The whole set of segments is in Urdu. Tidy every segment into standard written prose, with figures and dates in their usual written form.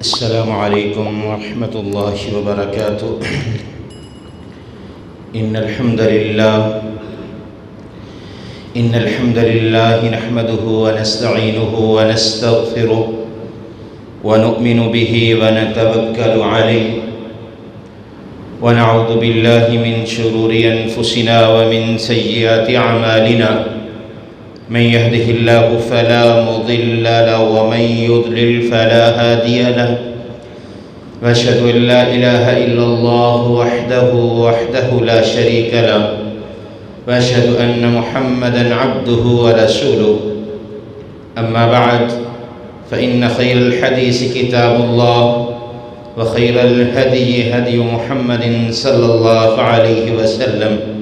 السلام عليكم ورحمة الله وبركاته. إن الحمد لله نحمده ونستعينه ونستغفره ونؤمن به ونتوكل عليه ونعوذ بالله من شرور أنفسنا ومن سيئات أعمالنا. من يهده الله فلا مضل له ومن يضلل فلا هادي له، وأشهد أن لا إله إلا الله وحده لا شريك له، وأشهد أن محمدا عبده ورسوله. أما بعد، فإن خير الحديث كتاب الله، وخير الهدي هدي محمد صلى الله عليه وسلم،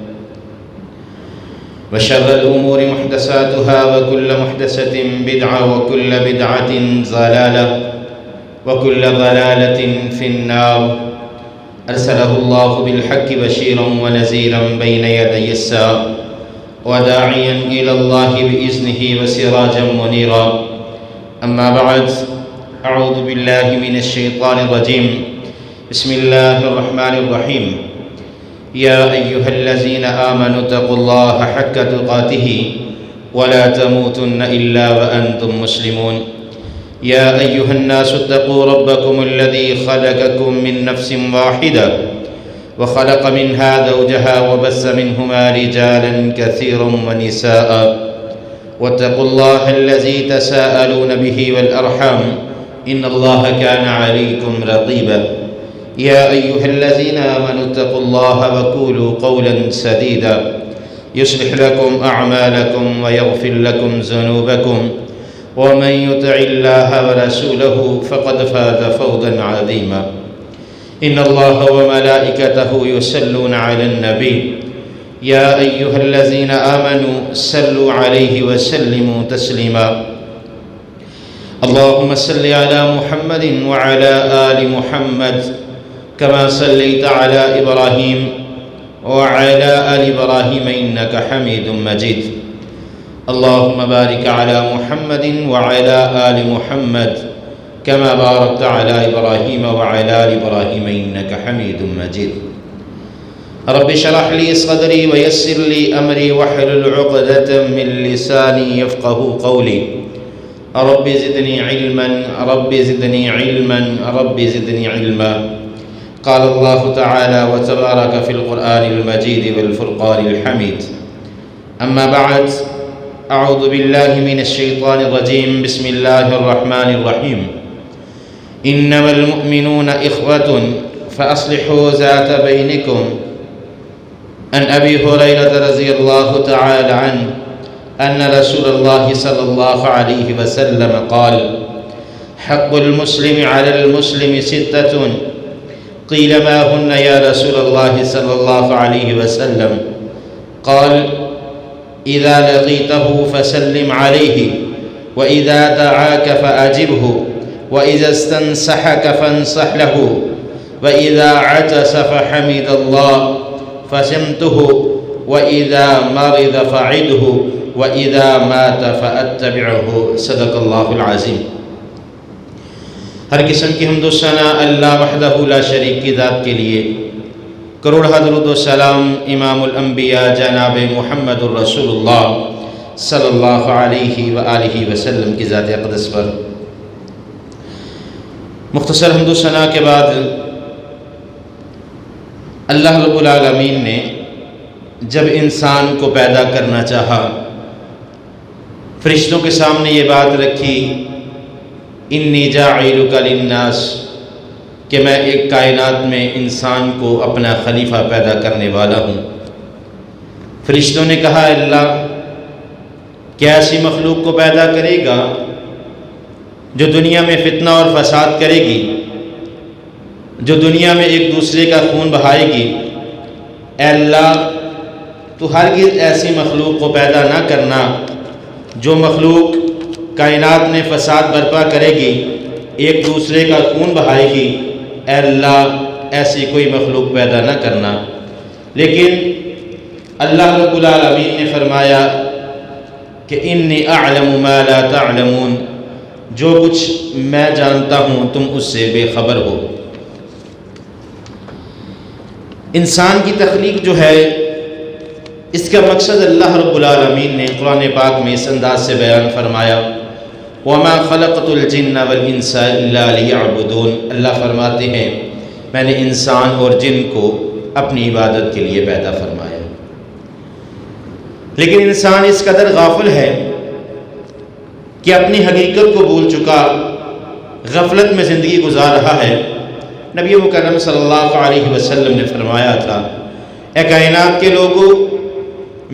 وشر الأمور محدثاتها، وكل محدثة بدعة، وكل بدعة ضلالة، وكل ضلالة في النار. أرسله الله بالحق بشيرا ونذيرا بين يدي الساعة، وداعيا إلى الله بإذنه وسراجا منيرا. أما بعد، أعوذ بالله من الشيطان الرجيم. بسم الله الرحمن الرحيم. يا أيها الذين آمنوا اتقوا الله حق تقاته ولا تموتن إلا وأنتم مسلمون. يا أيها الناس اتقوا ربكم الذي خلقكم من نفس واحدة وخلق منها زوجها وبث منهما رجالا كثيرا ونساء، واتقوا الله الذي تساءلون به والأرحام إن الله كان عليكم رقيبا. يا أيها الذين آمنوا اتقوا الله وقولوا قولا سديدا يصلح لكم أعمالكم ويغفر لكم ذنوبكم، ومن يطع الله ورسوله فقد فاز فوزا عظيما. إن الله وملائكته يصلون على النبي. يا أيها الذين آمنوا صلوا عليه وسلموا تسليما. اللهم صل على محمد وعلى آل محمد كما صليت على إبراهيم وعلى آل إبراهيم إنك حميد مجيد. اللهم بارك على محمد وعلى آل محمد كما باركت على إبراهيم وعلى آل إبراهيم إنك حميد مجيد. رب اشرح لي صدري ويسر لي أمري واحلل عقدة من لساني يفقه قولي. رب زدني علما رب زدني علما رب زدني علما. قال الله تعالى وتبارك في القرآن المجيد والفرقان الحميد. أما بعد، أعوذ بالله من الشيطان الرجيم. بسم الله الرحمن الرحيم. إنما المؤمنون إخوة فأصلحوا ذات بينكم. عن أبي هريرة رضي الله تعالى عنه أن رسول الله صلى الله عليه وسلم قال: حق المسلم على المسلم ستة. قيل ما هن يا رسول الله صلى الله عليه وسلم؟ قال: إذا لقيته فسلم عليه، وإذا دعاك فأجبه، وإذا استنصحك فانصح له، وإذا عطس فحمد الله فسمته، وإذا مرض فعده، وإذا مات فأتبعه. صدق اللہ العظیم. ہر قسم کی حمد و ثنا اللہ وحدہ لا شریک کی ذات کے لیے. کروڑ درود و سلام امام الانبیاء جناب محمد الرسول اللہ صلی اللہ علیہ وآلہ وسلم کی ذات اقدس پر. مختصر حمد و ثنا کے بعد اللہ رب العالمین نے جب انسان کو پیدا کرنا چاہا، فرشتوں کے سامنے یہ بات رکھی: انی جاعلک للناس، کہ میں ایک کائنات میں انسان کو اپنا خلیفہ پیدا کرنے والا ہوں. فرشتوں نے کہا: اللہ کیا ایسی مخلوق کو پیدا کرے گا جو دنیا میں فتنہ اور فساد کرے گی، جو دنیا میں ایک دوسرے کا خون بہائے گی؟ اے اللہ، تو ہرگز ایسی مخلوق کو پیدا نہ کرنا جو مخلوق کائنات میں فساد برپا کرے گی، ایک دوسرے کا خون بہائے گی. اے اللہ، ایسی کوئی مخلوق پیدا نہ کرنا. لیکن اللہ رب العالمین نے فرمایا کہ انی اعلم ما لا تعلمون، جو کچھ میں جانتا ہوں تم اس سے بے خبر ہو۔ انسان کی تخلیق جو ہے اس کا مقصد اللہ رب العالمین نے قرآن پاک میں اس انداز سے بیان فرمایا، وَمَا خَلَقْتُ الْجِنَّ وَالْإِنسَ إِلَّا لِيَعْبُدُونَ۔ اللہ فرماتے ہیں میں نے انسان اور جن کو اپنی عبادت کے لیے پیدا فرمایا، لیکن انسان اس قدر غافل ہے کہ اپنی حقیقت کو بھول چکا، غفلت میں زندگی گزار رہا ہے۔ نبی مکرم صلی اللہ علیہ وسلم نے فرمایا تھا، اے کائنات کے لوگوں،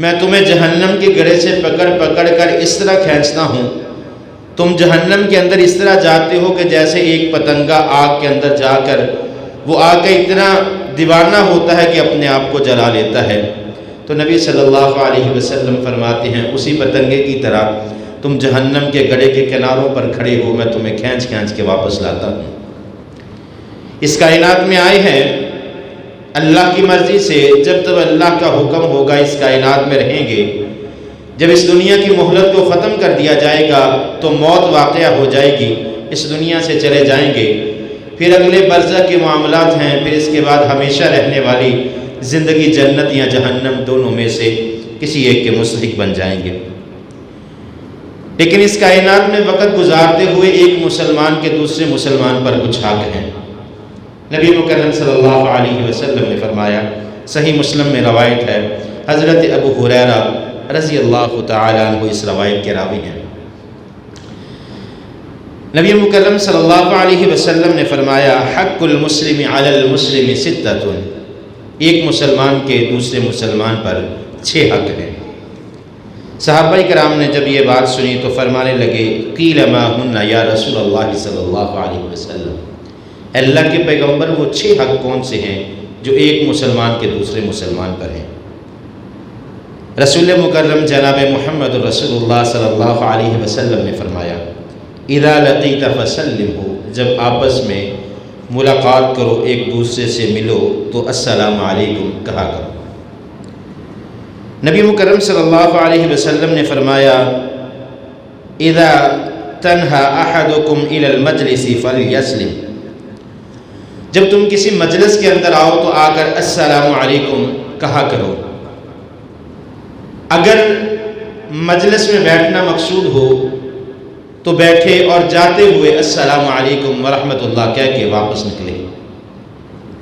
میں تمہیں جہنم کے گڑھے سے پکڑ پکڑ کر اس طرح کھینچتا ہوں، تم جہنم کے اندر اس طرح جاتے ہو کہ جیسے ایک پتنگا آگ کے اندر جا کر وہ آگ کا اتنا دیوانہ ہوتا ہے کہ اپنے آپ کو جلا لیتا ہے۔ تو نبی صلی اللہ علیہ وسلم فرماتے ہیں اسی پتنگے کی طرح تم جہنم کے گڑھے کے کناروں پر کھڑے ہو، میں تمہیں کھینچ کھینچ کے واپس لاتا ہوں۔ اس کائنات میں آئے ہیں اللہ کی مرضی سے، جب تک اللہ کا حکم ہوگا اس کائنات میں رہیں گے۔ جب اس دنیا کی مہلت کو ختم کر دیا جائے گا تو موت واقعہ ہو جائے گی، اس دنیا سے چلے جائیں گے، پھر اگلے برزخ کے معاملات ہیں، پھر اس کے بعد ہمیشہ رہنے والی زندگی جنت یا جہنم دونوں میں سے کسی ایک کے مستحق بن جائیں گے۔ لیکن اس کائنات میں وقت گزارتے ہوئے ایک مسلمان کے دوسرے مسلمان پر کچھ حق ہیں۔ نبی مکرم صلی اللہ علیہ وسلم نے فرمایا، صحیح مسلم میں روایت ہے، حضرت ابو ہریرہ رضی اللہ تعالیٰ عنہ اس روایت کے راوی ہیں۔ نبی مکرم صلی اللہ علیہ وسلم نے فرمایا، حق المسلم علی المسلم ستۃ، ایک مسلمان کے دوسرے مسلمان پر 6 حق ہیں۔ صحابہ کرام نے جب یہ بات سنی تو فرمانے لگے، قیل ما ہن یا رسول اللہ صلی اللہ علیہ وسلم، اللہ کے پیغمبر وہ 6 حق کون سے ہیں جو ایک مسلمان کے دوسرے مسلمان پر ہیں؟ رسول مکرم جناب محمد رسول اللہ صلی اللہ علیہ وسلم نے فرمایا، اذا لقیت فسلم، ہو جب آپس میں ملاقات کرو، ایک دوسرے سے ملو تو السلام علیکم کہا کرو۔ نبی مکرم صلی اللہ علیہ وسلم نے فرمایا، اذا تنہا احدکم الی المجلس فلیسلم، جب تم کسی مجلس کے اندر آؤ تو آ کر السلام علیکم کہا کرو۔ اگر مجلس میں بیٹھنا مقصود ہو تو بیٹھے اور جاتے ہوئے السلام علیکم ورحمۃ اللہ کہہ کے واپس نکلے۔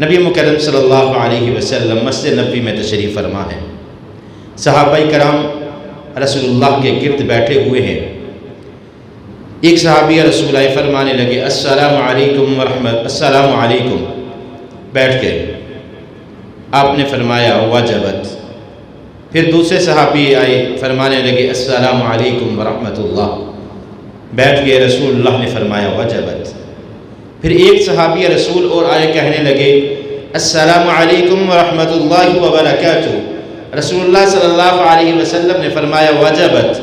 نبی مکرم صلی اللہ علیہ وسلم مسجد نبوی میں تشریف فرما ہے، صحابہ کرام رسول اللہ کے گرد بیٹھے ہوئے ہیں۔ ایک صحابی رسول اللہ فرمانے لگے، السلام علیکم ورحمۃ، السلام علیکم، بیٹھ گئے۔ آپ نے فرمایا وجبت۔ پھر دوسرے صحابی آئے، فرمانے لگے السلام علیکم ورحمۃ اللہ، بیٹھ گئے۔ رسول اللہ نے فرمایا وجبت۔ پھر ایک صحابی رسول اور آئے، کہنے لگے السلام علیکم ورحمۃ اللہ وبرکاتہ، رسول اللہ صلی اللہ علیہ وسلم نے فرمایا وجبت۔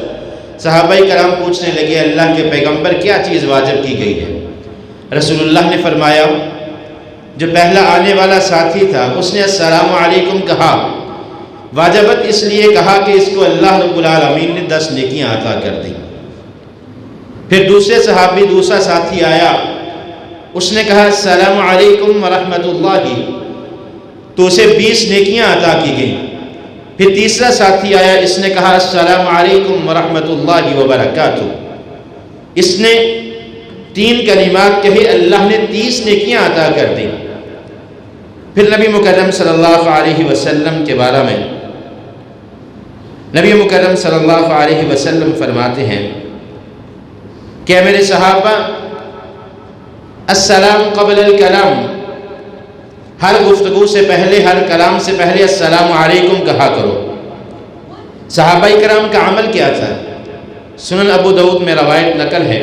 صحابہ کرام پوچھنے لگے، اللہ کے پیغمبر کیا چیز واجب کی گئی ہے؟ رسول اللہ نے فرمایا، جو پہلا آنے والا ساتھی تھا اس نے السلام علیکم کہا، واجبت اس لیے کہا کہ اس کو اللہ رب العالمین نے 10 نیکیاں عطا کر دیں۔ پھر دوسرے صحابی، دوسرا ساتھی آیا، اس نے کہا السلام علیکم ورحمۃ اللہ، تو اسے 20 نیکیاں عطا کی گئیں۔ پھر تیسرا ساتھی آیا، اس نے کہا السلام علیکم ورحمۃ اللہ وبرکاتہ، اس نے 3 کلمات کہے، اللہ نے 30 نیکیاں عطا کر دیں۔ پھر نبی مکرم صلی اللہ علیہ وسلم کے بارے میں نبی مکرم صلی اللہ علیہ وسلم فرماتے ہیں کہ میرے صحابہ، السلام قبل الکلام، ہر گفتگو سے پہلے، ہر کلام سے پہلے السلام علیکم کہا کرو۔ صحابہ کرام کا عمل کیا تھا؟ سنن ابو داؤد میں روایت نقل ہے،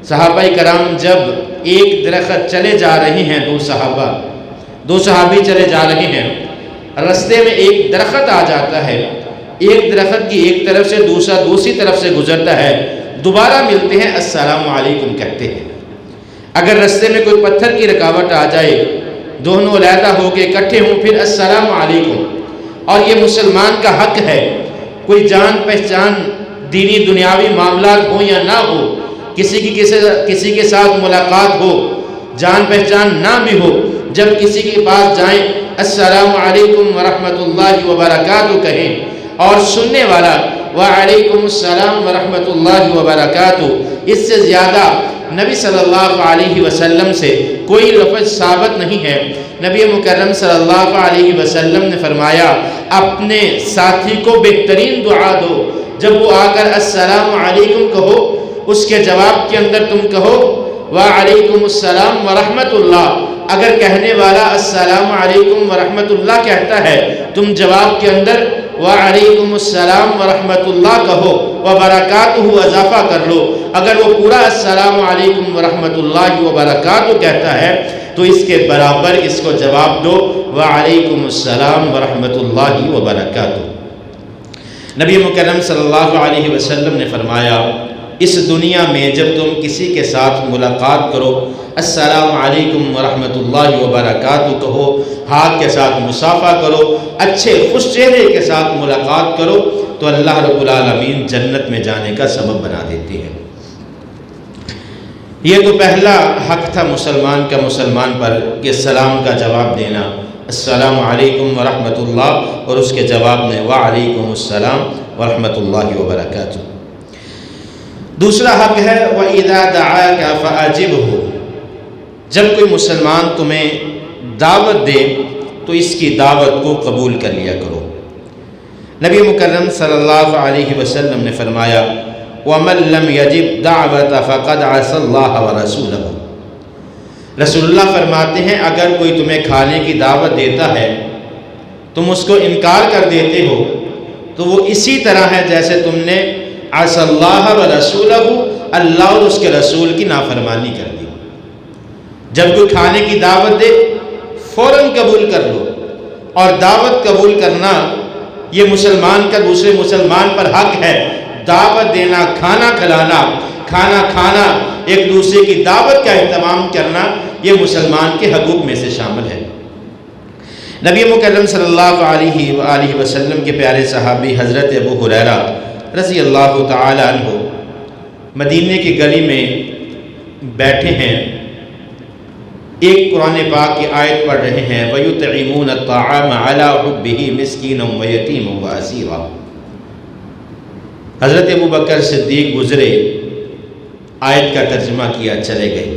صحابہ کرام جب ایک درخت چلے جا رہے ہیں، دو صحابی چلے جا رہے ہیں، رستے میں ایک درخت آ جاتا ہے، ایک درخت کی ایک طرف سے دوسرا دوسری طرف سے گزرتا ہے، دوبارہ ملتے ہیں السلام علیکم کہتے ہیں۔ اگر رستے میں کوئی پتھر کی رکاوٹ آ جائے، دونوں علیحدہ ہو کے اکٹھے ہوں، پھر السلام علیکم۔ اور یہ مسلمان کا حق ہے، کوئی جان پہچان دینی دنیاوی معاملات ہو یا نہ ہو، کسی کے ساتھ ملاقات ہو، جان پہچان نہ بھی ہو، جب کسی کے پاس جائیں السلام علیکم ورحمۃ اللہ وبرکاتہ کہیں، اور سننے والا وعلیکم السلام ورحمۃ اللہ وبرکاتہ۔ اس سے زیادہ نبی صلی اللہ علیہ وسلم سے کوئی لفظ ثابت نہیں ہے۔ نبی مکرم صلی اللہ علیہ وسلم نے فرمایا اپنے ساتھی کو بہترین دعا دو، جب وہ آ کر السلام علیکم کہو، اس کے جواب کے اندر تم کہو وعلیکم السلام ورحمۃ اللہ۔ اگر کہنے والا السلام علیکم ورحمۃ اللہ کہتا ہے، تم جواب کے اندر وعلیکم السلام ورحمۃ اللہ کہو، وبرکاتہ اضافہ کر لو۔ اگر وہ پورا السلام علیکم ورحمۃ اللہ وبرکاتہ کہتا ہے تو اس کے برابر اس کو جواب دو وعلیکم السلام ورحمۃ اللہ وبرکاتہ۔ نبی مکرم صلی اللہ علیہ وسلم نے فرمایا اس دنیا میں جب تم کسی کے ساتھ ملاقات کرو السلام علیکم ورحمۃ اللہ وبرکاتہ کہو، ہاتھ کے ساتھ مصافحہ کرو، اچھے خوش چہرے کے ساتھ ملاقات کرو، تو اللہ رب العالمین جنت میں جانے کا سبب بنا دیتی ہے۔ یہ تو پہلا حق تھا مسلمان کا مسلمان پر کہ سلام کا جواب دینا، السلام علیکم ورحمۃ اللہ، اور اس کے جواب میں وعلیکم السلام ورحمۃ اللہ وبرکاتہ۔ دوسرا حق ہے وَإِذَا دَعَاكَ فَأَجِبْهُ، جب کوئی مسلمان تمہیں دعوت دے تو اس کی دعوت کو قبول کر لیا کرو۔ نبی مکرم صلی اللہ علیہ وسلم نے فرمایا وَمَن لَّمْ يَجِبْ دَعْوَةَ فَقَدْ عَصَى اللَّهَ وَرَسُولَهُ۔ رسول اللہ فرماتے ہیں اگر کوئی تمہیں کھانے کی دعوت دیتا ہے تم اس کو انکار کر دیتے ہو تو وہ اسی طرح ہے جیسے تم نے عَصَى اللَّهَ وَرَسُولَهُ، اللہ اور اس کے رسول کی نافرمانی کر دی۔ جب کوئی کھانے کی دعوت دے فوراً قبول کر لو، اور دعوت قبول کرنا یہ مسلمان کا دوسرے مسلمان پر حق ہے۔ دعوت دینا، کھانا کھلانا، کھانا کھانا، ایک دوسرے کی دعوت کا اہتمام کرنا، یہ مسلمان کے حقوق میں سے شامل ہے۔ نبی مکرم صلی اللہ علیہ وآلہ وسلم کے پیارے صحابی حضرت ابو ہریرہ رضی اللہ تعالی عنہ مدینے کی گلی میں بیٹھے ہیں، ایک قرآن پاک کی آیت پڑھ رہے ہیں وَيُطْعِمُونَ الطَّعَامَ عَلَىٰ حُبِّهِ مِسْكِينًا وَيَتِيمًا وَأَسِيرًا۔ حضرت ابو بکر صدیق گزرے، آیت کا ترجمہ کیا، چلے گئے۔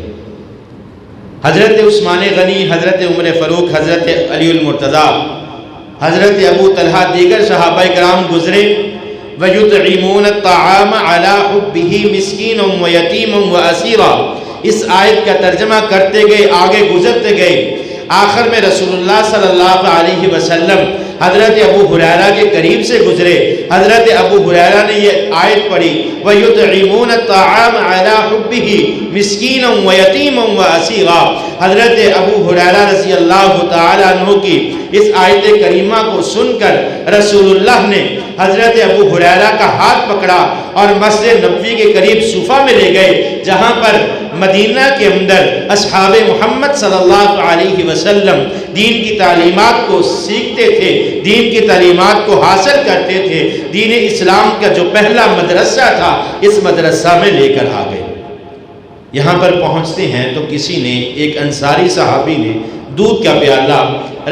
حضرت عثمان غنی، حضرت عمر فاروق، حضرت علی المرتضیٰ، حضرت ابو طلحہ، دیگر صحابہ کرام گزرے، وَيُطْعِمُونَ الطَّعَامَ عَلَىٰ حُبِّهِ مِسْكِينًا وَيَتِيمًا وَأَسِيرًا۔ اس آیت کا ترجمہ کرتے گئے، آگے گزرتے گئے، آخر میں رسول اللہ صلی اللہ علیہ وسلم حضرت ابو ہریرہ کے قریب سے گزرے۔ حضرت ابو ہریرہ نے یہ آیت پڑھی وَيُطْعِمُونَ الطَّعَامَ عَلَىٰ حُبِّهِ مِسْكِينًا وَيَتِيمًا وَأَسِيرًا۔ حضرت ابو ہریرہ رضی اللہ تعالی عنہ کی اس آیت کریمہ کو سن کر رسول اللہ نے حضرت ابو ہریرہ کا ہاتھ پکڑا اور مسجد نبوی کے قریب صوفہ میں لے گئے، جہاں پر مدینہ کے اندر اصحاب محمد صلی اللہ علیہ وسلم دین کی تعلیمات کو سیکھتے تھے، دین کی تعلیمات کو حاصل کرتے تھے۔ دین اسلام کا جو پہلا مدرسہ تھا اس مدرسہ میں لے کر آ گئے۔ یہاں پر پہنچتے ہیں تو کسی نے، ایک انصاری صحابی نے دودھ کا پیالہ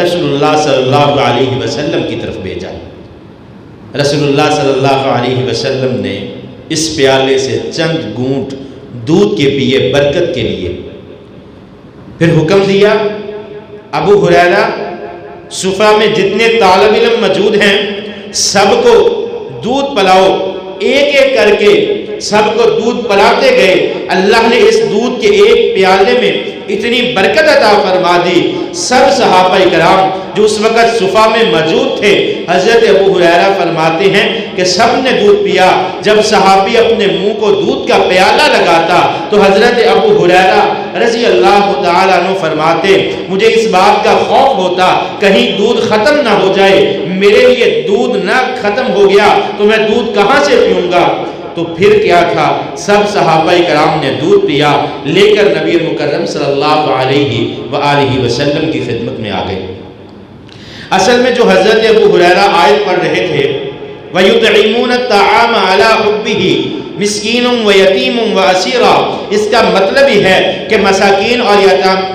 رسول اللہ صلی اللہ علیہ وسلم کی طرف بھیجا۔ رسول اللہ صلی اللہ علیہ وسلم نے اس پیالے سے چند گھونٹ دودھ کے پیے برکت کے لیے، پھر حکم دیا ابو ہریرہ صفہ میں جتنے طالب علم موجود ہیں سب کو دودھ پلاؤ، ایک ایک کر کے سب کو دودھ پلاتے گئے۔ اللہ نے اس دودھ کے ایک پیالے میں اتنی برکت عطا فرما دی، سب صحابہ کرام جو اس وقت صفہ میں موجود تھے، حضرت ابو ہریرہ فرماتے ہیں کہ سب نے دودھ پیا۔ جب صحابی اپنے منہ کو دودھ کا پیالہ لگاتا تو حضرت ابو ہریرہ رضی اللہ تعالی عنہ فرماتے مجھے اس بات کا خوف ہوتا کہیں دودھ ختم نہ ہو جائے، میرے لیے دودھ نہ ختم ہو گیا تو میں دودھ کہاں سے پیوں گا۔ تو پھر کیا تھا، سب صحابہ کرام نے دودھ پیا، لے کر نبی مکرم صلی اللہ علیہ وآلہ وسلم کی خدمت میں آ گئے۔ اصل میں جو حضرت ابو ہریرہ آیت پڑھ رہے تھے وَيُطْعِمُونَ الطَّعَامَ عَلَىٰ حُبِّهِ مسکین و یتیم و اسیرا، اس کا مطلب ہی ہے کہ مساکین اور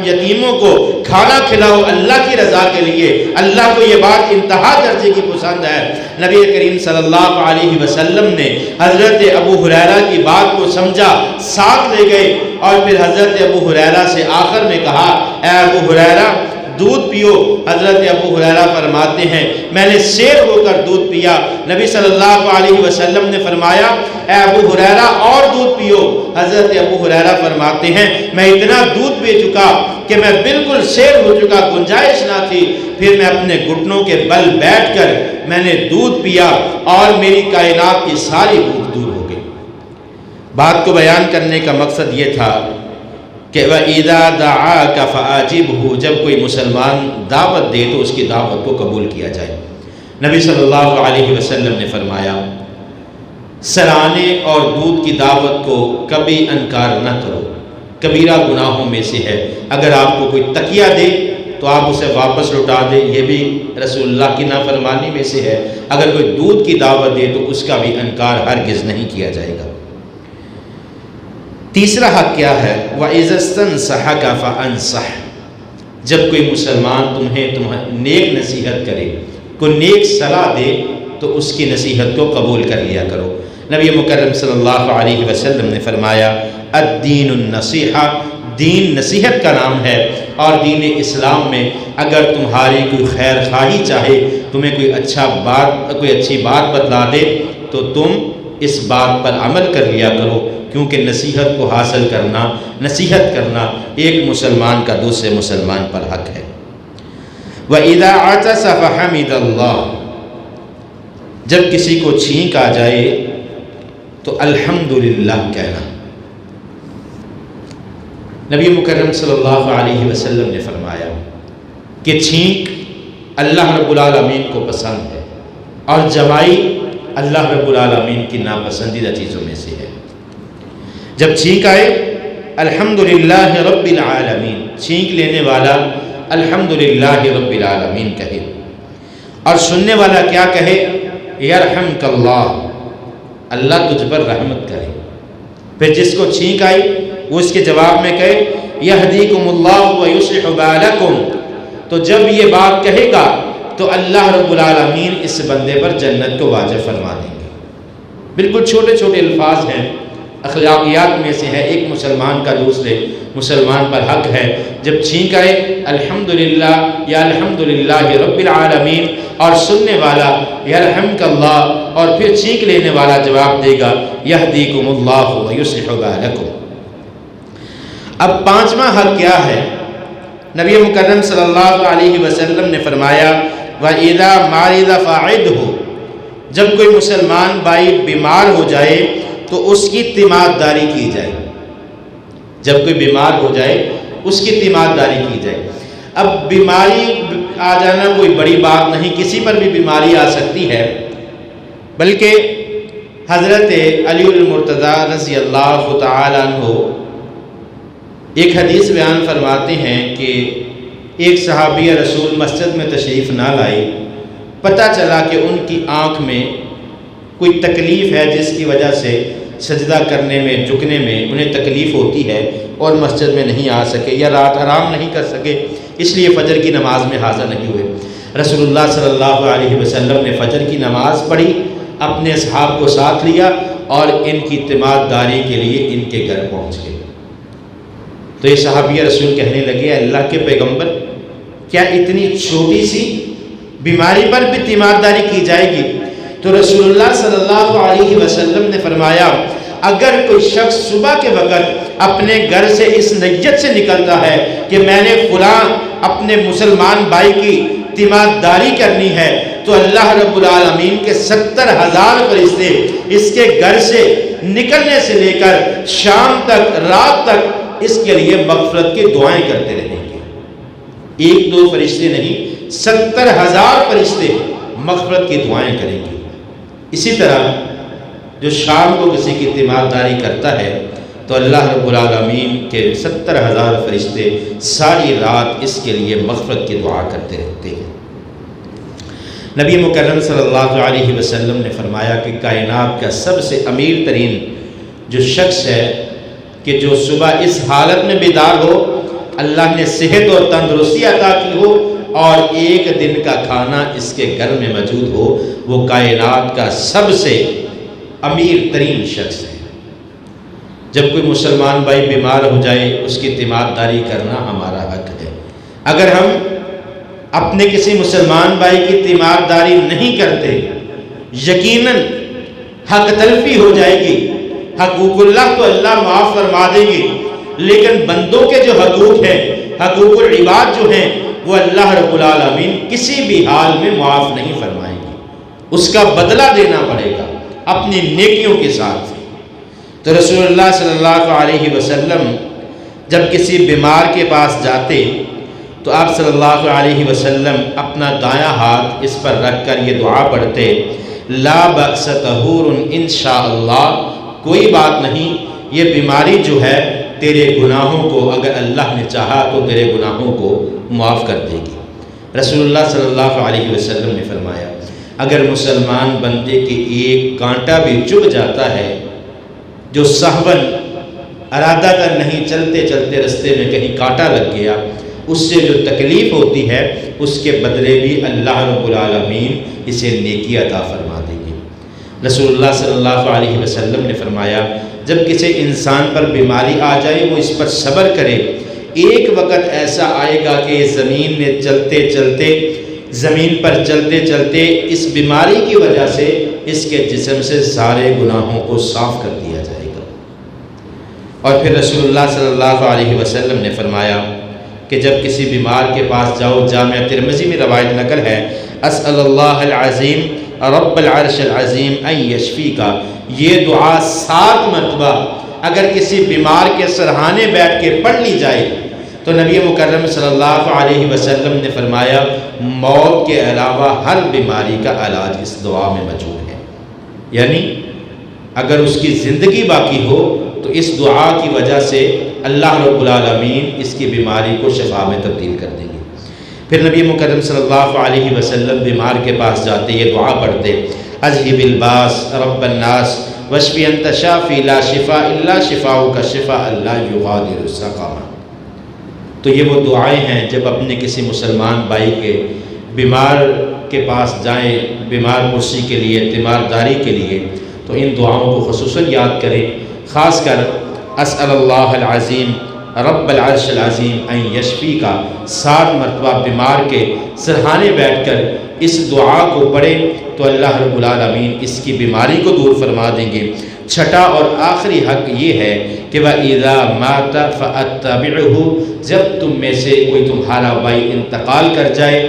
یتیموں کو کھانا کھلاؤ اللہ کی رضا کے لیے۔ اللہ کو یہ بات انتہا درجے کی پسند ہے۔ نبی کریم صلی اللہ علیہ وسلم نے حضرت ابو ہریرہ کی بات کو سمجھا، ساتھ لے گئے اور پھر حضرت ابو ہریرہ سے آخر میں کہا، اے ابو ہریرہ دودھ پیو۔ حضرت ابو ہریرہ فرماتے ہیں میں نے سیر ہو کر دودھ پیا۔ نبی صلی اللہ علیہ وسلم نے فرمایا اے ابو ہریرہ اور دودھ پیو۔ حضرت ابو ہریرہ فرماتے ہیں میں اتنا دودھ پی چکا کہ میں بالکل سیر ہو چکا، گنجائش نہ تھی۔ پھر میں اپنے گھٹنوں کے بل بیٹھ کر میں نے دودھ پیا اور میری کائنات کی ساری بھوک دور ہو گئی۔ بات کو بیان کرنے کا مقصد یہ تھا کہ وَإِذَا دَعَاكَ فَأَجِبْهُ، جب کوئی مسلمان دعوت دے تو اس کی دعوت کو قبول کیا جائے۔ نبی صلی اللہ علیہ وسلم نے فرمایا سرانے اور دودھ کی دعوت کو کبھی انکار نہ کرو، کبیرہ گناہوں میں سے ہے۔ اگر آپ کو کوئی تکیہ دے تو آپ اسے واپس لوٹا دیں، یہ بھی رسول اللہ کی نافرمانی میں سے ہے۔ اگر کوئی دودھ کی دعوت دے تو اس کا بھی انکار ہرگز نہیں کیا جائے گا۔ تیسرا حق کیا ہے؟ وَإِذَا اسْتَنصَحَكَ فَأَنصِحْ، جب کوئی مسلمان تمہیں نیک نصیحت کرے، کوئی نیک صلاح دے تو اس کی نصیحت کو قبول کر لیا کرو۔ نبی مکرم صلی اللہ علیہ وسلم نے فرمایا الدین النصیحہ، دین نصیحت کا نام ہے، اور دین اسلام میں اگر تمہاری کوئی خیر خواہی چاہے، تمہیں کوئی اچھی بات بتلا دے تو تم اس بات پر عمل کر لیا کرو، کیونکہ نصیحت کو حاصل کرنا، نصیحت کرنا ایک مسلمان کا دوسرے مسلمان پر حق ہے۔ وَإِذَا عَطَسَ فَحَمِدَ اللَّهُ، جب کسی کو چھینک آ جائے تو الحمدللہ کہنا۔ نبی مکرم صلی اللہ علیہ وسلم نے فرمایا کہ چھینک اللہ رب العالمین کو پسند ہے اور جمائی اللہ رب العالمین کی ناپسندیدہ چیزوں میں سے ہے۔ جب چھینک آئے الحمدللہ رب العالمین، چھینک لینے والا الحمدللہ رب العالمین کہے، اور سننے والا کیا کہے؟ یرحمک اللہ، اللہ تجھ پر رحمت کرے۔ پھر جس کو چھینک آئی وہ اس کے جواب میں کہے یہدیکم اللہ ویصلح بالکم، تو جب یہ بات کہے گا تو اللہ رب العالمین اس بندے پر جنت کو واجب فرما دیں گے۔ بالکل چھوٹے چھوٹے الفاظ ہیں، اخلاقیات میں سے ہے، ایک مسلمان کا دوسرے مسلمان پر حق ہے۔ جب چھینک آئے الحمدللہ یا الحمدللہ رب العالمین، اور سننے والا یرحمک اللہ، اور پھر چھینک لینے والا جواب دے گا یہدیکم اللہ ویصلح بالکم۔ اب پانچواں حق کیا ہے؟ نبی مکرم صلی اللہ علیہ وسلم نے فرمایا وَإِذَا مَرِضَ فَعِدْهُ، جب کوئی مسلمان بھائی بیمار ہو جائے تو اس کی تیمارداری کی جائے۔ جب کوئی بیمار ہو جائے اس کی تیمارداری کی جائے۔ اب بیماری آ جانا کوئی بڑی بات نہیں، کسی پر بھی بیماری آ سکتی ہے، بلکہ حضرت علی المرتضیٰ رضی اللہ تعالیٰ عنہ ایک حدیث بیان فرماتے ہیں کہ ایک صحابی رسول مسجد میں تشریف نہ لائے، پتہ چلا کہ ان کی آنکھ میں کوئی تکلیف ہے جس کی وجہ سے سجدہ کرنے میں، جھکنے میں انہیں تکلیف ہوتی ہے اور مسجد میں نہیں آ سکے یا رات آرام نہیں کر سکے، اس لیے فجر کی نماز میں حاضر نہیں ہوئے۔ رسول اللہ صلی اللہ علیہ وسلم نے فجر کی نماز پڑھی، اپنے اصحاب کو ساتھ لیا اور ان کی تیمارداری کے لیے ان کے گھر پہنچ گئے۔ تو یہ صحابی رسول کہنے لگے اللہ کے پیغمبر، کیا اتنی چھوٹی سی بیماری پر بھی تیمارداری کی جائے گی؟ تو رسول اللہ صلی اللہ علیہ وسلم نے فرمایا اگر کوئی شخص صبح کے وقت اپنے گھر سے اس نیت سے نکلتا ہے کہ میں نے فلاں اپنے مسلمان بھائی کی تیمارداری کرنی ہے، تو اللہ رب العالمین کے 70,000 فرشتے اس کے گھر سے نکلنے سے لے کر شام تک، رات تک اس کے لیے مغفرت کی دعائیں کرتے رہیں گے۔ ایک دو فرشتے نہیں، 70,000 فرشتے مغفرت کی دعائیں کریں گے۔ اسی طرح جو شام کو کسی کی تیمارداری کرتا ہے تو اللہ رب العالمین کے 70,000 فرشتے ساری رات اس کے لیے مغفرت کی دعا کرتے رہتے ہیں۔ نبی مکرم صلی اللہ علیہ وسلم نے فرمایا کہ کائنات کا سب سے امیر ترین جو شخص ہے کہ جو صبح اس حالت میں بیدار ہو، اللہ نے صحت و تندرستی عطا کی ہو اور ایک دن کا کھانا اس کے گھر میں موجود ہو، وہ کائنات کا سب سے امیر ترین شخص ہے۔ جب کوئی مسلمان بھائی بیمار ہو جائے اس کی تیمارداری کرنا ہمارا حق ہے۔ اگر ہم اپنے کسی مسلمان بھائی کی تیمارداری نہیں کرتے، یقیناً حق تلفی ہو جائے گی۔ حقوق اللہ تو اللہ معاف فرما دے گی، لیکن بندوں کے جو حقوق ہیں، حقوق العباد جو ہیں، وہ اللہ رب العالمین کسی بھی حال میں معاف نہیں فرمائے گی، اس کا بدلہ دینا پڑے گا اپنی نیکیوں کے ساتھ۔ تو رسول اللہ صلی اللہ علیہ وسلم جب کسی بیمار کے پاس جاتے تو آپ صلی اللہ علیہ وسلم اپنا دایاں ہاتھ اس پر رکھ کر یہ دعا پڑھتے، لا بأس طہور انشاءاللہ، کوئی بات نہیں، یہ بیماری جو ہے تیرے گناہوں کو اگر اللہ نے چاہا تو تیرے گناہوں کو معاف کر دے گی۔ رسول اللہ صلی اللہ علیہ وسلم نے فرمایا اگر مسلمان بندے کے ایک کانٹا بھی چبھ جاتا ہے، جو سہون ارادہ کر نہیں، چلتے چلتے رستے میں کہیں کانٹا لگ گیا، اس سے جو تکلیف ہوتی ہے اس کے بدلے بھی اللہ رب العالمین اسے نیکی عطا فرما دیں گے۔ رسول اللہ صلی اللہ علیہ وسلم نے فرمایا جب کسی انسان پر بیماری آ جائے وہ اس پر صبر کرے، ایک وقت ایسا آئے گا کہ زمین میں زمین پر چلتے چلتے اس بیماری کی وجہ سے اس کے جسم سے سارے گناہوں کو صاف کر دیا جائے گا۔ اور پھر رسول اللہ صلی اللہ علیہ وسلم نے فرمایا کہ جب کسی بیمار کے پاس جاؤ، جامع ترمذی میں روایت نقل ہے، اسأل اللہ العظیم رب العرش العظیم ان یشفیکا، یہ دعا 7 مرتبہ اگر کسی بیمار کے سرہانے بیٹھ کے پڑھ لی جائے تو نبی مکرم صلی اللہ علیہ وسلم نے فرمایا موت کے علاوہ ہر بیماری کا علاج اس دعا میں موجود ہے۔ یعنی اگر اس کی زندگی باقی ہو تو اس دعا کی وجہ سے اللہ رب العالمین اس کی بیماری کو شفا میں تبدیل کر دیں گے۔ پھر نبی مکرم صلی اللہ علیہ وسلم بیمار کے پاس جاتے یہ دعا پڑھتے، اذہب الباس رب الناس واشفی انت شافی لا شفاء الا شفاؤک شفاء لا یغادر سقما۔ تو یہ وہ دعائیں ہیں جب اپنے کسی مسلمان بھائی کے بیمار کے پاس جائیں بیمار پرسی کے لیے، تیمارداری کے لیے، تو ان دعاؤں کو خصوصاً یاد کریں، خاص کر اسأل اللہ العظیم رب العرش العظیم ان یشفی کا 7 مرتبہ بیمار کے سرہانے بیٹھ کر اس دعا کو پڑھیں تو اللہ رب العالمین اس کی بیماری کو دور فرما دیں گے۔ چھٹا اور آخری حق یہ ہے کہ وَإِذَا مَاتَ فَأَتَّبِعُهُ، جب تم میں سے کوئی تمہارا بھائی انتقال کر جائے،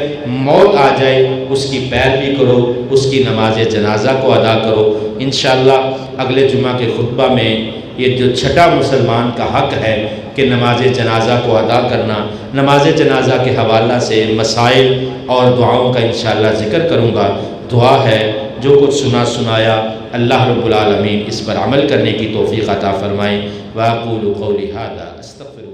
موت آ جائے، اس کی پیروی کرو، اس کی نماز جنازہ کو ادا کرو۔ انشاءاللہ اگلے جمعہ کے خطبہ میں یہ جو چھٹا مسلمان کا حق ہے کہ نماز جنازہ کو ادا کرنا، نماز جنازہ کے حوالہ سے مسائل اور دعاؤں کا انشاءاللہ ذکر کروں گا۔ دعا ہے جو کچھ سنایا اللہ رب العالمین اس پر عمل کرنے کی توفیق عطا فرمائیں۔ وَأَقُولُ قَوْلِي هَذَا أَسْتَغْفِرُ